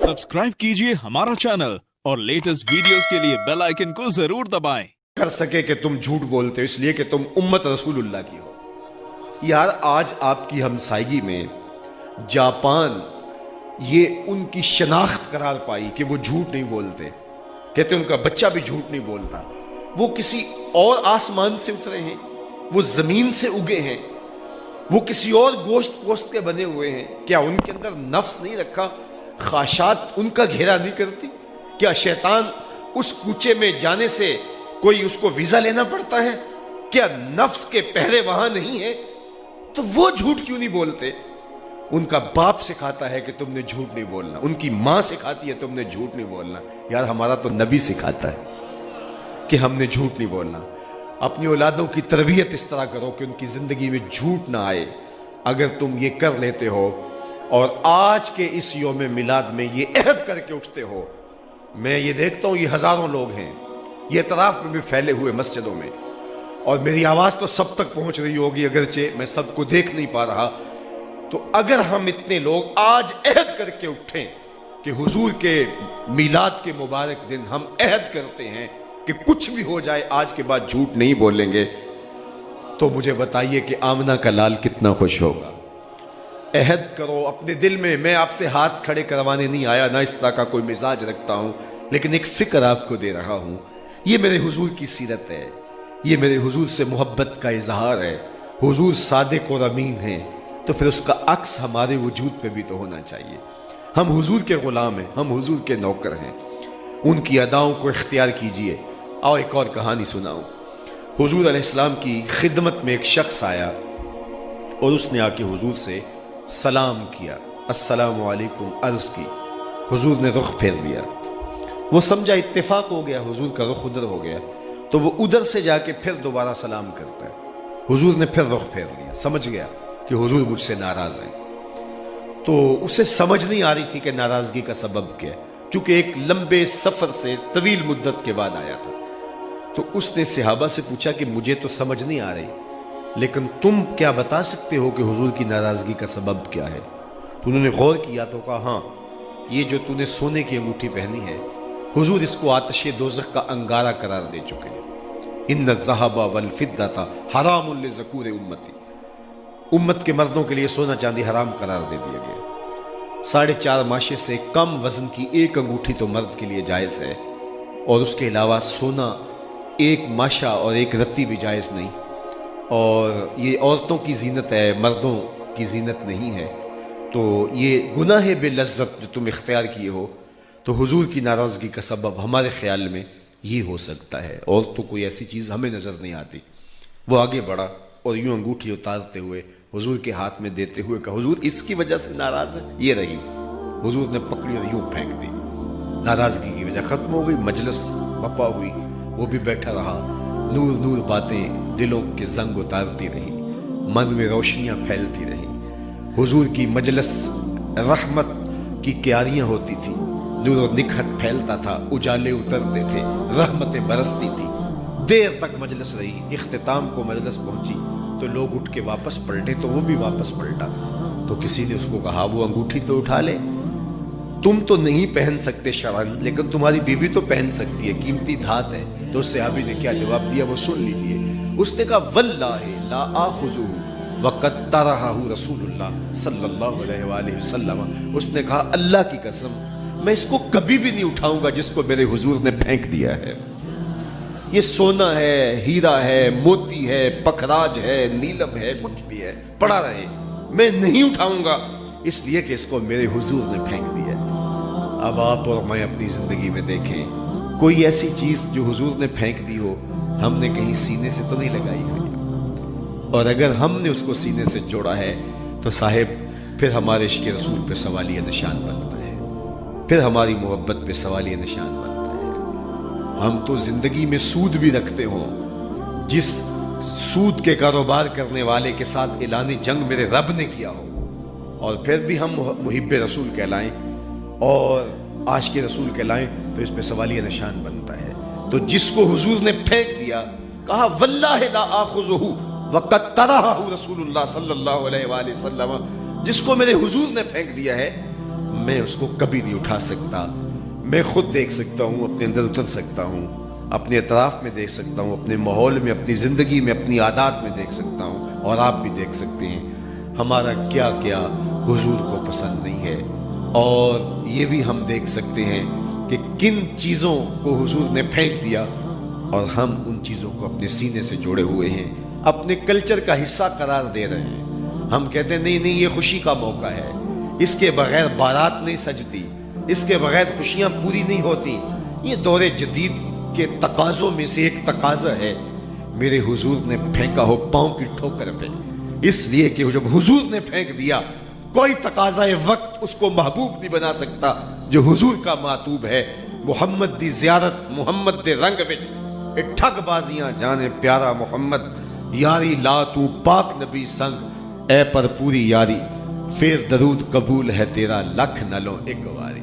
Subscribe कीजिए हमारा channel और लेटेस्ट वीडियोस के लिए बेल आइकन को जरूर दबाएं। कर सके कि तुम झूठ बोलते हो इसलिए कि तुम उम्मत रसूलुल्लाह की हो। यार आज आपकी हमसायगी में जापान ये उनकी शनाख्त करार पाई कि वो झूठ नहीं बोलते, कहते उनका बच्चा भी झूठ नहीं बोलता। वो किसी और आसमान से उतरे हैं, वो जमीन से उगे हैं, वो किसी और गोश्त पोस्त के बने हुए हैं। क्या उनके अंदर नफ्स नहीं रखा? ख्वाहिशात उनका घेरा नहीं करती? क्या शैतान उस कूचे में जाने से कोई उसको वीजा लेना पड़ता है? क्या नफ्स के पहरे वहां नहीं है? तो वो झूठ क्यों नहीं बोलते? उनका बाप सिखाता है कि तुमने झूठ नहीं बोलना, उनकी मां सिखाती है तुमने झूठ नहीं बोलना। यार हमारा तो नबी सिखाता है कि हमने झूठ नहीं बोलना। अपनी औलादों की तरबियत इस तरह करो कि उनकी जिंदगी में झूठ ना आए। अगर तुम ये कर लेते हो और आज के इस यौम मिलाद में ये अहद करके उठते हो, मैं ये देखता हूं ये हजारों लोग हैं, ये इतराफ में भी फैले हुए मस्जिदों में, और मेरी आवाज तो सब तक पहुंच रही होगी अगरचे मैं सबको देख नहीं पा रहा। तो अगर हम इतने लोग आज अहद करके उठें कि हुजूर के मिलाद के मुबारक दिन हम अहद करते हैं कि कुछ भी हो जाए आज के बाद झूठ नहीं बोलेंगे, तो मुझे बताइए कि आमना का लाल कितना खुश होगा। अहद करो अपने दिल में। मैं आपसे हाथ खड़े करवाने नहीं आया, ना इस तरह का कोई मिजाज रखता हूं, लेकिन एक फिक्र आपको दे रहा हूं। ये मेरे हुजूर की सीरत है, ये मेरे हुजूर से मोहब्बत का इजहार है। हुजूर सादिक और अमीन हैं, तो फिर उसका अक्स हमारे वजूद पे भी तो होना चाहिए। हम हुजूर के गुलाम हैं, हम हुजूर के नौकर हैं, उनकी अदाओं को इख्तियार कीजिए। आओ एक और कहानी सुनाऊं। हुजूर अलैहिस्सलाम की खिदमत में एक शख्स आया और उसने आके हुजूर से सलाम किया, अस्सलामु अलैकुम अर्ज की। हुजूर ने रुख फेर लिया, वो समझा इत्तेफाक हो गया, हुजूर का रुख उधर हो गया, तो वो उधर से जाके फिर दोबारा सलाम करता है। हुजूर ने फिर रुख फेर लिया, समझ गया कि हुजूर मुझसे नाराज हैं। तो उसे समझ नहीं आ रही थी कि नाराजगी का सबब क्या है, चूंकि एक लंबे सफर से तवील मुद्दत के बाद आया था। तो उसने सहाबा से पूछा कि मुझे तो समझ नहीं आ रही, लेकिन तुम क्या बता सकते हो कि हुजूर की नाराजगी का सबब क्या है? तो उन्होंने गौर किया तो कहा, हाँ ये जो तूने सोने की अंगूठी पहनी है, हुजूर इसको आतिश दोज़ख का अंगारा करार दे चुके हैं। इन्न ज़हबा वल फिद्दता हरामुन लिज़कूर उम्मती, उम्मत के मर्दों के लिए सोना चांदी हराम करार दे दिया गया। 4.5 माशे से कम वजन की एक अंगूठी तो मर्द के लिए जायज़ है, और उसके अलावा सोना एक माशा और एक रत्ती भी जायज़ नहीं। और ये औरतों की जीनत है, मर्दों की जीनत नहीं है। तो ये गुनाह बेलज़्ज़त जो तुम इख्तियार किए हो, तो हुजूर की नाराज़गी का सबब हमारे ख्याल में ये हो सकता है, और तो कोई ऐसी चीज़ हमें नज़र नहीं आती। वो आगे बढ़ा और यूं अंगूठी उतारते हुए हुजूर के हाथ में देते हुए कहा, हुजूर इसकी वजह से नाराज़ है? ये रही। हुजूर ने पकड़ी और यूं फेंक दी। नाराज़गी की वजह ख़त्म हो गई, मजलिस बपा हुई, वो भी बैठा रहा। नूर नूर बातें दिलों के जंग उतारती रही, मन में रोशनियां फैलती रही। हुजूर की मजलिस रहमत की क्यारियां होती थी, नूर और निखट फैलता था, उजाले उतरते थे, रहमतें बरसती थी। देर तक मजलिस रही, इख्तिताम को मजलिस पहुंची तो लोग उठ के वापस पलटे, तो वो भी वापस पलटा। तो किसी ने उसको कहा, वो अंगूठी तो उठा ले, तुम तो नहीं पहन सकते शरअन, लेकिन तुम्हारी बीवी तो पहन सकती है, कीमती धात है। तो उस सहाबी ने क्या जवाब दिया वो सुन लीजिए। उसने कहा, वल्लाहि ला आखुजुहु वक़द तरहहु रसूलुल्लाह सल्लल्लाहु अलैहि वसल्लम। उसने कहा, अल्लाह की कसम मैं इसको कभी भी नहीं उठाऊंगा जिसको मेरे हुजूर ने फेंक दिया है। ये सोना है, हीरा है, मोती है, पखराज है, नीलम है, कुछ भी है, पड़ा रहे, मैं नहीं उठाऊंगा इसलिए कि इसको मेरे हुजूर ने फेंक दिया। अब आप और मैं अपनी जिंदगी में देखें, कोई ऐसी चीज जो हुजूर ने फेंक दी हो, हमने कहीं सीने से तो नहीं लगाई हुई, और अगर हमने उसको सीने से जोड़ा है तो साहिब फिर हमारे इश्क़ रसूल पे सवालिया निशान बनता है, फिर हमारी मोहब्बत पे सवालिया निशान बनता है। हम तो जिंदगी में सूद भी रखते हो, जिस सूद के कारोबार करने वाले के साथ ऐलान जंग मेरे रब ने किया हो, और फिर भी हम मुहिब्बे रसूल कहलाएं और आशिक़े रसूल कहलाएं, तो इस पे सवालिया निशान बनता है। तो जिसको हुजूर ने फेंक दिया, कहा वल्लाहि ला आखुजुहु वक़द तरहहु रसूलुल्लाह सल्लल्लाहु अलैहि वसल्लम, जिसको मेरे हुजूर ने फेंक दिया है میں اس کو کبھی نہیں اٹھا سکتا. میں خود دیکھ سکتا ہوں, اپنے اندر اتر سکتا ہوں, اپنے اطراف میں دیکھ سکتا ہوں, اپنے ماحول میں, اپنی زندگی میں, اپنی عادات میں دیکھ سکتا ہوں, اور آپ بھی دیکھ سکتے ہیں ہمارا کیا کیا حضور کو پسند نہیں ہے. اور یہ بھی ہم دیکھ سکتے ہیں کہ کن چیزوں کو حضور نے پھینک دیا اور ہم ان چیزوں کو اپنے سینے سے جوڑے ہوئے ہیں, اپنے کلچر کا حصہ قرار دے رہے ہیں. ہم کہتے ہیں نہیں یہ خوشی کا موقع ہے, اس کے بغیر بارات نہیں سجتی, اس کے بغیر خوشیاں پوری نہیں ہوتی. یہ دور جدید کے تقاضوں میں سے ایک تقاضا ہے. میرے حضور نے پھینکا ہو پاؤں کی ٹھوکر پہ, اس لیے کہ جب حضور نے پھینک دیا کوئی تقاضا وقت اس کو محبوب نہیں بنا سکتا جو حضور کا معطوب ہے. محمد دی زیارت محمد دے رنگ وچ اے ٹھگ بازیاں جانے پیارا محمد, یاری لا تو پاک نبی سنگ اے پر پوری یاری, پھر درود قبول ہے تیرا لکھ نلوں ایک واری.